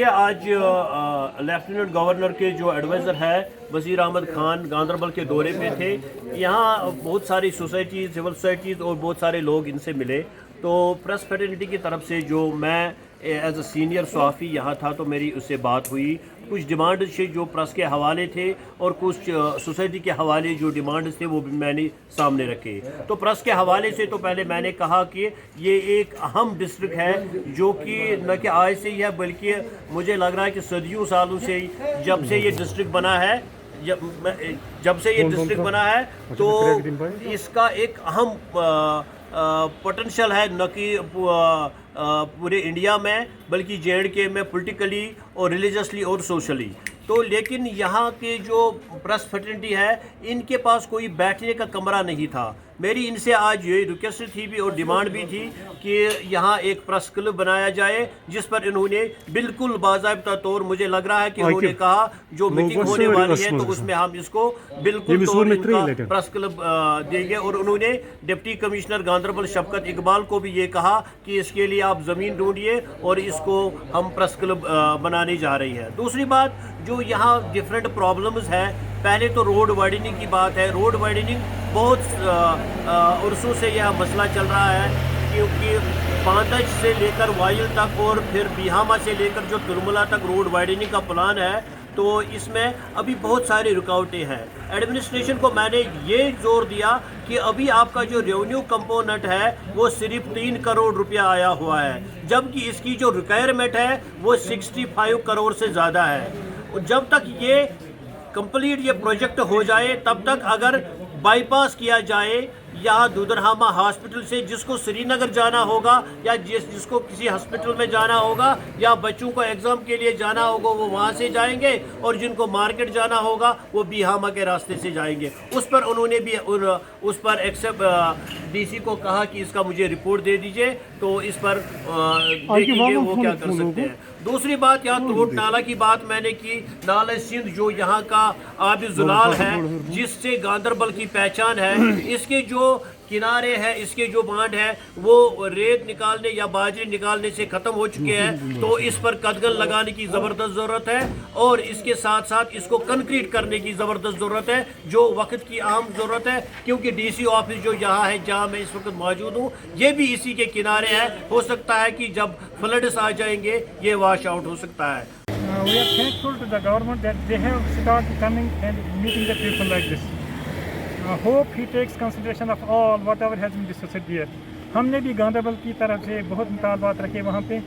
دیکھیے آج lieutenant governor کے جو ایڈوائزر ہے وزیر احمد خان گاندربل کے دورے پہ تھے. یہاں بہت ساری سوسائٹیز سول سوسائٹیز اور بہت سارے لوگ ان سے ملے. تو پریس فیٹرنیٹی کی طرف سے جو میں ایز اے سینئر صحافی یہاں تھا تو میری اس سے بات ہوئی. کچھ ڈیمانڈز تھے جو پریس کے حوالے تھے اور کچھ سوسائٹی کے حوالے جو ڈیمانڈز تھے وہ بھی میں نے سامنے رکھے. تو پریس کے حوالے سے تو پہلے میں نے کہا کہ یہ ایک اہم ڈسٹرکٹ ہے جو کہ نہ کہ آج سے ہی ہے بلکہ مجھے لگ رہا ہے کہ صدیوں سالوں سے جب سے یہ ڈسٹرکٹ بنا ہے تو اس کا ایک اہم پوٹینشل ہے نہ کہ پورے انڈیا میں بلکہ جے اینڈ کے میں پولیٹیکلی اور ریلیجسلی اور سوشلی. تو لیکن یہاں کے جو پریس فیٹرنیٹی ہے ان کے پاس کوئی بیٹھنے کا کمرہ نہیں تھا. میری ان سے آج یہ ریکویسٹ تھی بھی اور ڈیمانڈ بھی تھی کہ یہاں ایک پریس کلب بنایا جائے جس پر انہوں نے بالکل باضابطہ طور مجھے لگ رہا ہے کہ انہوں نے کہا جو میٹنگ ہونے والی ہے تو اس میں ہم اس کو بالکل طور ان کا پریس کلب دیں گے. اور انہوں نے ڈپٹی کمشنر گاندربل شفقت اقبال کو بھی یہ کہا کہ اس کے لیے آپ زمین ڈھونڈیے اور اس کو ہم پریس کلب بنانے جا رہی ہے. دوسری بات جو یہاں ڈفرینٹ پرابلمز ہے, پہلے تو روڈ وائڈننگ کی بات ہے. روڈ وائڈننگ بہت عرصوں سے یہ مسئلہ چل رہا ہے کیونکہ پاندج سے لے کر وائل تک اور پھر بیہامہ سے لے کر جو ترملا تک روڈ وائڈننگ کا پلان ہے تو اس میں ابھی بہت ساری رکاوٹیں ہیں. ایڈمنسٹریشن کو میں نے یہ زور دیا کہ ابھی آپ کا جو ریونیو کمپوننٹ ہے وہ صرف 3 کروڑ روپیہ آیا ہوا ہے جبکہ اس کی جو ریکوائرمنٹ ہے وہ 65 کروڑ سے زیادہ ہے. جب تک یہ کمپلیٹ یہ پروجیکٹ ہو جائے تب تک اگر بائی پاس کیا جائے یا دودرہامہ ہاسپٹل سے جس کو سری نگر جانا ہوگا یا جس کو کسی ہاسپٹل میں جانا ہوگا یا بچوں کو ایگزام کے لیے جانا ہوگا وہ وہاں سے جائیں گے اور جن کو مارکیٹ جانا ہوگا وہ بیہامہ کے راستے سے جائیں گے. اس پر انہوں نے بھی اس پر ایکسیپٹ ڈی سی کو کہا کہ اس کا مجھے رپورٹ دے دیجئے تو اس پر دیکھیں گے وہ کیا کر سکتے ہیں. دوسری بات یہاں توٹ نالہ کی بات میں نے کی. نالہ سندھ جو یہاں کا آب زلال ہے جس سے گاندربل کی پہچان ہے, اس کے جو کنارے ہیں اس کے جو بانڈ ہے وہ ریت نکالنے یا باجری نکالنے سے ختم ہو چکے ہیں. تو اس پر قدغن لگانے کی زبردست ضرورت ہے اور اس کے ساتھ ساتھ اس کو کنکریٹ کرنے کی زبردست ضرورت ہے جو وقت کی اہم ضرورت ہے کیونکہ ڈی سی آفس جو یہاں ہے جہاں میں اس وقت موجود ہوں یہ بھی اسی کے کنارے ہے. ہو سکتا ہے کہ جب فلڈس آ جائیں گے یہ واش آؤٹ ہو سکتا ہے. We are thankful to the government that they have started coming and meeting the people like this. Hope he takes consideration of all whatever has been discussed here. ہم نے بھی گاندربل کی طرف سے بہت مطالبات رکھے. وہاں پہ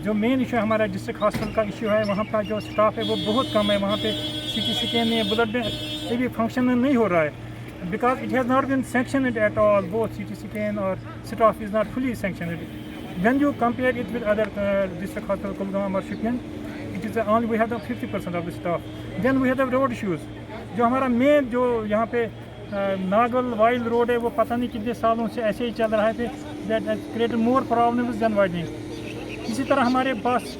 جو مین ایشو ہمارا ڈسٹرکٹ ہاسپٹل کا ایشو ہے وہاں کا جو اسٹاف ہے وہ بہت کم ہے. وہاں پہ سی ٹی اسکین میں بلڈ میں یہ بھی فنکشن نہیں ہو رہا ہے because it has not been sanctioned at all. Both CT scan or staff is not fully sanctioned. When you compare it with other district hospital Kulgam or Shupyan, it is only we have the 50% of the staff. Then we have the road issues. جو ہمارا مین جو یہاں پہ ناگل while road ہے وہ پتہ نہیں کتنے سالوں سے ایسے ہی چل رہا ہے. That create more problems than widening. اسی طرح ہمارے پاس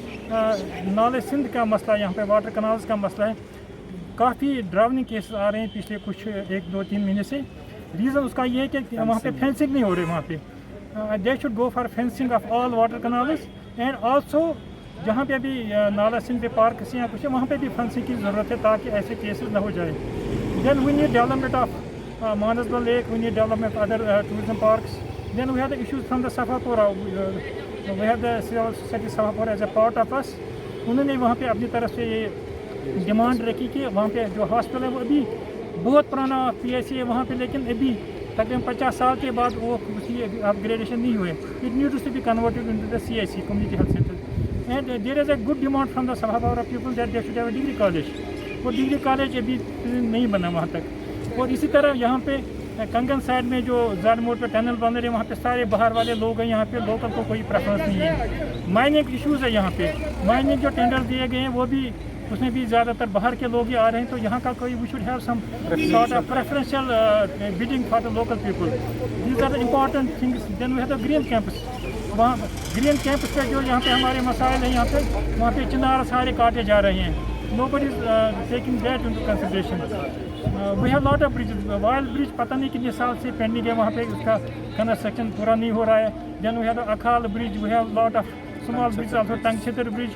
نالے سندھ کا مسئلہ, یہاں پہ واٹر کنالز کا مسئلہ ہے. کافی ڈراؤننگ کیسز آ رہے ہیں پچھلے کچھ 1-2-3 مہینے سے. ریزن اس کا یہ ہے کہ وہاں پہ فینسنگ نہیں ہو رہی. وہاں پہ they should go for fencing of all water canals and also جہاں پہ ابھی نالا سندھ پارکس یا کچھ ہے وہاں پہ بھی فینسنگ کی ضرورت ہے تاکہ ایسے کیسز نہ ہو جائیں. Then we need development of Mansbal lake, we need development of other tourism parks. Then we have the issues from the Safapora, we have the city Safapora as a part of us. انہوں نے وہاں پہ اپنی طرف سے یہ ڈیمانڈ رکھی کہ وہاں پہ جو ہاسپٹل ہے وہ ابھی بہت پرانا پی ایس سی ہے وہاں پہ لیکن ابھی تقریباً 50 سال کے بعد وہ اپ گریڈیشن نہیں ہوئے. It needs to be converted into the CIC community health centre. And there is a good demand from the Safapora people that they should have a degree college. وہ ڈگری کالج ابھی نہیں بنا وہاں تک. اور اسی طرح یہاں پہ کنگن سائڈ میں جو زیادہ موڑ پہ ٹنل بن رہے ہیں وہاں پہ سارے باہر والے لوگ ہیں, یہاں پہ لوکل کو کوئی پریفرنس نہیں ہے. مائننگ ایشوز ہے یہاں پہ. مائننگ جو ٹینڈر دیے گئے ہیں وہ بھی اس میں بھی زیادہ تر باہر کے لوگ ہی آ رہے ہیں. تو یہاں کا کوئی we should have some sort of preferential bidding for the local people. These are the important things. Then we have the green campus. وہاں گرین کیمپس پہ جو یہاں پہ ہمارے مسائل ہیں یہاں پہ وہاں پہ چنار سارے کاٹے جا رہے ہیں. Nobody is taking that into consideration. We have lot of bridges. While bridge پتہ نہیں کتنے سال سے پینڈنگ ہے وہاں پہ اس کا کنسٹرکشن پورا نہیں ہو رہا ہے. Then we have the Akhal bridge. We have lot of small bridges also. Tangchetar bridge.